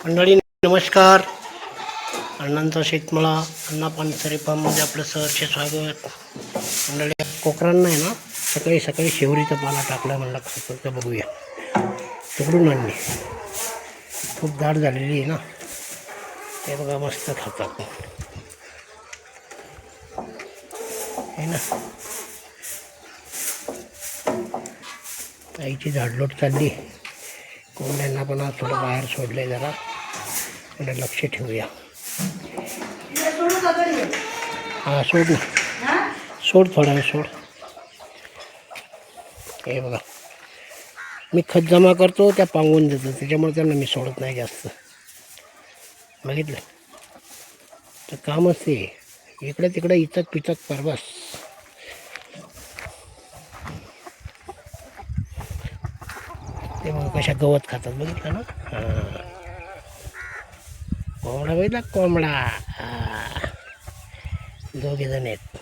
मंडळी नमस्कार. अण्णांचा शेतमळा अण्णा पानसरे फार्ममध्ये आपलं सहर्ष स्वागत. मंडळी कोकरांना आहे ना, सकाळी सकाळी शेवरीचा पाला टाकला म्हणला तर बघूया. तिकडून आणणे खूप दाट झालेली आहे ना, ते बघा मस्त खातात आहे ना. आईची झाडलोट चालली. कोंबड्यांना पण आज थोडं बाहेर सोडलंय, जरा म्हणजे लक्ष ठेवूया. हां सोड ना, सोड थोडा वेळ सोड. हे बघा मी खत जमा करतो, त्या पांगून देतो, त्याच्यामुळे त्यांना मी सोडत नाही जास्त. बघितलं तर कामच ते इकडे तिकडे इचक पिचक परवास. ते मग कशा गवत खातात बघितलं ना. हां कोंबडा बघितला, कोंबडा दोघे जण आहेत.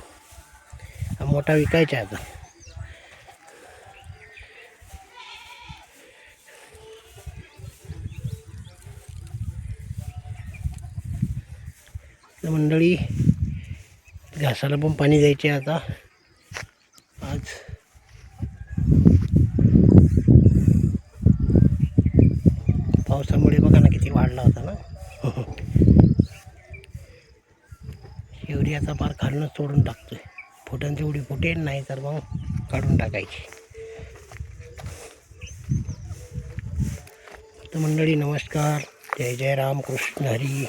हा मोठा विकायचा आता. मंडळी घासाला पण पाणी द्यायचे आता. आज पावसामुळे बघा ना किती वाढला होता ना. शेवरी आता फार खालनं सोडून टाकतोय. फुटांची एवढी फुटेल नाही तर मग काढून टाकायची. तर मंडळी नमस्कार, जय जय राम कृष्ण हरी.